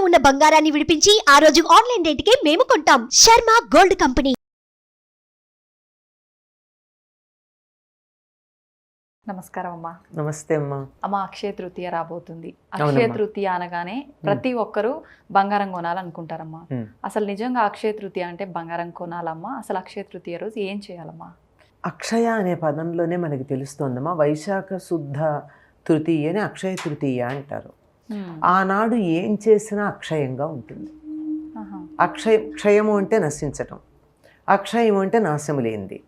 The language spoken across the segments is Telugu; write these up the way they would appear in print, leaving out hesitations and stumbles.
ఉన్న బంగారాన్ని విడిపించి ఆ రోజు ఆన్లైన్ రేటుకే మేము కొంటాం. Sharma gold company. నమస్కారం అమ్మా. నమస్తే అమ్మా. అక్షయ తృతీయ రాబోతుంది. అక్షయ తృతీయ అనగానే ప్రతి ఒక్కరూ బంగారం కొనాలనుకుంటారమ్మా. అసలు నిజంగా అక్షయ తృతీయ అంటే బంగారం కొనాలమ్మా? అసలు అక్షయ తృతీయ రోజు ఏం చేయాలమ్మా? అక్షయ అనే పదంలోనే మనకి తెలుస్తోందమ్మా, వైశాఖ శుద్ధ తృతీయని అక్షయ తృతీయ అంటారు. ఆనాడు ఏం చేసినా అక్షయంగా ఉంటుంది. క్షయము అంటే నశించటం, అక్షయము అంటే నాశము లేనిది.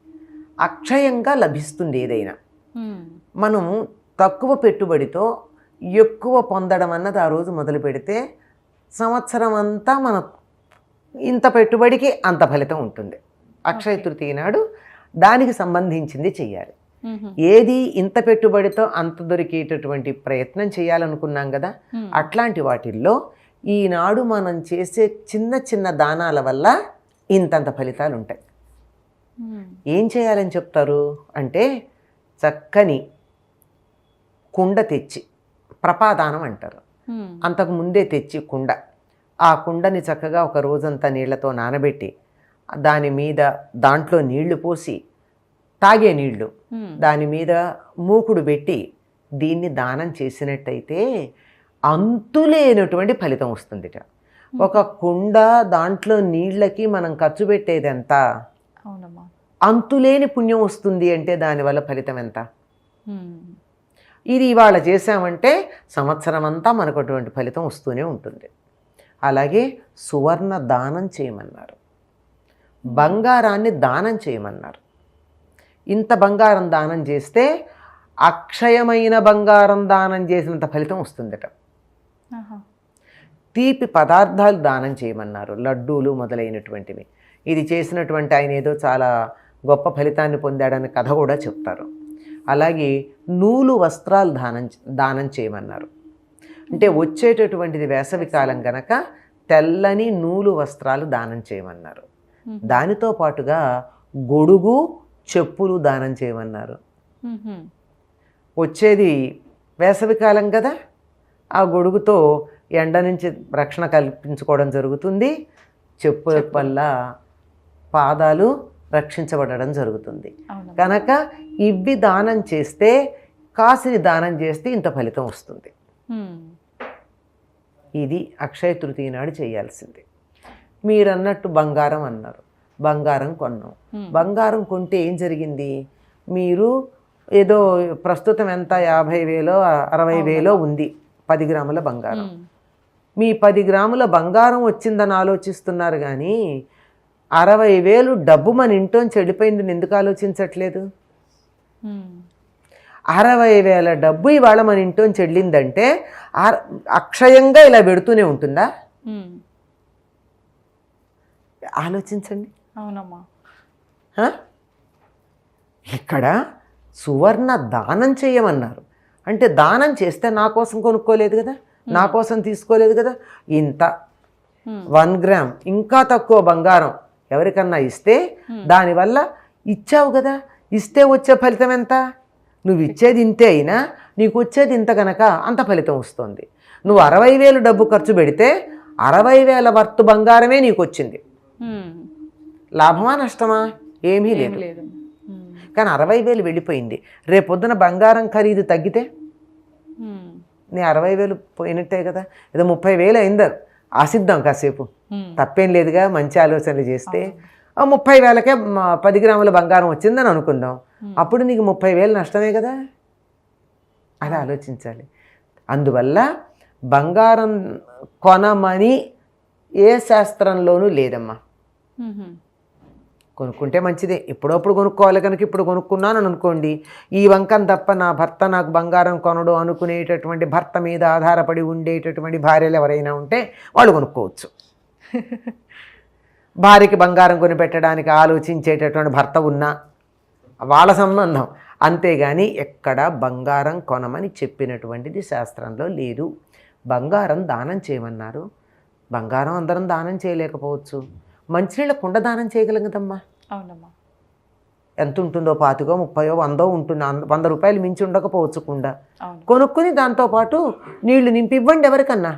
అక్షయంగా లభిస్తుంది ఏదైనా. మనం తక్కువ పెట్టుబడితో ఎక్కువ పొందడం అన్నది ఆ రోజు మొదలు పెడితే సంవత్సరం అంతా మన ఇంత పెట్టుబడికి అంత ఫలితం ఉంటుంది. అక్షయ తృతీయ నాడు దానికి సంబంధించింది చెయ్యాలి. ఏది ఇంత పెట్టుబడితో అంత దొరికేటటువంటి ప్రయత్నం చేయాలనుకున్నాం కదా, అట్లాంటి వాటిల్లో ఈనాడు మనం చేసే చిన్న చిన్న దానాల వల్ల ఇంతంత ఫలితాలు ఉంటాయి. ఏం చేయాలని చెప్తారు అంటే, చక్కని కుండ తెచ్చి, ప్రపాదానం అంటారు, అంతకు ముందే తెచ్చి కుండ, ఆ కుండని చక్కగా ఒక రోజంతా నీళ్లతో నానబెట్టి దాని మీద దాంట్లో నీళ్లు పోసి, తాగే నీళ్లు దాని మీద మూకుడు పెట్టి దీన్ని దానం చేసినట్టయితే అంతులేనటువంటి ఫలితం వస్తుందిట. ఒక కుండ దాంట్లో నీళ్ళకి మనం ఖర్చు పెట్టేది ఎంత, అంతులేని పుణ్యం వస్తుంది అంటే దానివల్ల ఫలితం ఎంత. ఇది ఇవాళ చేశామంటే సంవత్సరం అంతా మనకు అటువంటి ఫలితం వస్తూనే ఉంటుంది. అలాగే సువర్ణ దానం చేయమన్నారు, బంగారాన్ని దానం చేయమన్నారు. ఇంత బంగారం దానం చేస్తే అక్షయమైన బంగారం దానం చేసినంత ఫలితం వస్తుందట. తీపి పదార్థాలు దానం చేయమన్నారు, లడ్డూలు మొదలైనటువంటివి. ఇది చేసినటువంటి ఆయన ఏదో చాలా గొప్ప ఫలితాన్ని పొందాడని కథ కూడా చెప్తారు. అలాగే నూలు వస్త్రాలు దానం చేయమన్నారు. అంటే వచ్చేటటువంటిది వేసవి కాలం గనక తెల్లని నూలు వస్త్రాలు దానం చేయమన్నారు. దానితో పాటుగా గొడుగు చెప్పులు దానం చేయమన్నారు. వచ్చేది వేసవి కాలం కదా, ఆ గొడుగుతో ఎండ నుంచి రక్షణ కల్పించుకోవడం జరుగుతుంది, చెప్పుల వల్ల పాదాలు రక్షించబడడం జరుగుతుంది. కనుక ఇవి దానం చేస్తే, కాసిని దానం చేస్తే ఇంత ఫలితం వస్తుంది. ఇది అక్షయ తృతీయ నాడు చేయాల్సింది. మీరన్నట్టు బంగారం అన్నారు, బంగారం కొన్నాం. బంగారం కొంటే ఏం జరిగింది, మీరు ఏదో ప్రస్తుతం ఎంత 50,000 60,000 ఉంది 10 గ్రాముల బంగారం. మీ 10 గ్రాముల బంగారం వచ్చిందని ఆలోచిస్తున్నారు కానీ 60,000 డబ్బు మన ఇంట్లోంచి చెడిపోయిందని ఎందుకు ఆలోచించట్లేదు? 60,000 డబ్బు ఇవాళ మన ఇంట్లోంచి చెల్లిందంటే అక్షయంగా ఇలా పెడుతూనే ఉంటుందా? ఆలోచించండి. అవునమ్మా. ఇక్కడ సువర్ణ దానం చేయమన్నారు. అంటే దానం చేస్తే నా కోసం కొనుక్కోలేదు కదా, నా కోసం తీసుకోలేదు కదా. ఇంత 1 గ్రామ్ ఇంకా తక్కువ బంగారం ఎవరికన్నా ఇస్తే దానివల్ల ఇచ్చావు కదా, ఇస్తే వచ్చే ఫలితం ఎంత? నువ్వు ఇచ్చేది ఇంతే అయినా నీకు వచ్చేది ఇంత కనుక అంత ఫలితం వస్తుంది. నువ్వు 60,000 డబ్బు ఖర్చు పెడితే 60,000 వర్త్ బంగారమే నీకు వచ్చింది. లాభమా నష్టమా? ఏమీ లేదు. కానీ 60,000 వెళ్ళిపోయింది. రేపొద్దున బంగారం ఖరీదు తగ్గితే నీ 60,000 పోయినట్టే కదా. ఏదో 30,000 అయిందా ఆశిద్దాం కాసేపు, తప్పేం లేదుగా. మంచి ఆలోచనలు చేస్తే 30,000కే 10 గ్రాముల బంగారం వచ్చిందని అనుకుందాం, అప్పుడు నీకు 30,000 నష్టమే కదా. అలా ఆలోచించాలి. అందువల్ల బంగారం కొనమని ఏ శాస్త్రంలోనూ లేదమ్మా. కొనుక్కుంటే మంచిదే, ఎప్పుడప్పుడు కొనుక్కోవాలి కనుక ఇప్పుడు కొనుక్కున్నాను అనుకోండి, ఈ వంకం తప్ప నా భర్త నాకు బంగారం కొనడు అనుకునేటటువంటి, భర్త మీద ఆధారపడి ఉండేటటువంటి భార్యలు ఎవరైనా ఉంటే వాళ్ళు కొనుక్కోవచ్చు. భార్యకి బంగారం కొనిపెట్టడానికి ఆలోచించేటటువంటి భర్త ఉన్నా వాళ్ళ సంబంధం. అంతేగాని ఎక్కడ బంగారం కొనమని చెప్పినటువంటిది శాస్త్రంలో లేదు. బంగారం దానం చేయమన్నారు. బంగారం అందరం దానం చేయలేకపోవచ్చు, మంచినీళ్ళ కుండ దానం చేయగలం కదమ్మా. అవునమ్మా. ఎంత ఉంటుందో 25, 30, 100 ఉంటుంది. 100 రూపాయలు మించి ఉండకపోవచ్చు కుండ. కొనుక్కుని దాంతోపాటు నీళ్లు నింపి ఇవ్వండి ఎవరికన్నా.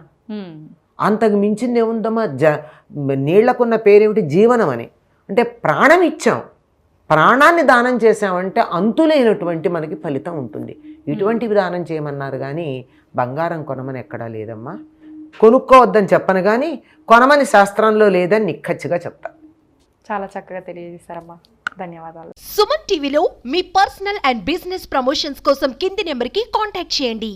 అంతకు మించింది ఏముందమ్మా? నీళ్లకున్న పేరేమిటి? జీవనం అని. అంటే ప్రాణం ఇచ్చాం, ప్రాణాన్ని దానం చేసామంటే అంతులేనటువంటి మనకి ఫలితం ఉంటుంది. ఇటువంటివి దానం చేయమన్నారు కానీ బంగారం కొనమని ఎక్కడా లేదమ్మా. కొనుక్కోవద్దని చెప్పను కానీ కొనమని శాస్త్రంలో లేదని నిక్కచ్చిగా చెప్తా. చాలా చక్కగా తెలియజేశారమ్మా, ధన్యవాదాలు. సుమన్ టీవీలో మీ పర్సనల్ అండ్ బిజినెస్ ప్రమోషన్స్ కోసం కింది నెంబర్కి కాంటాక్ట్ చేయండి.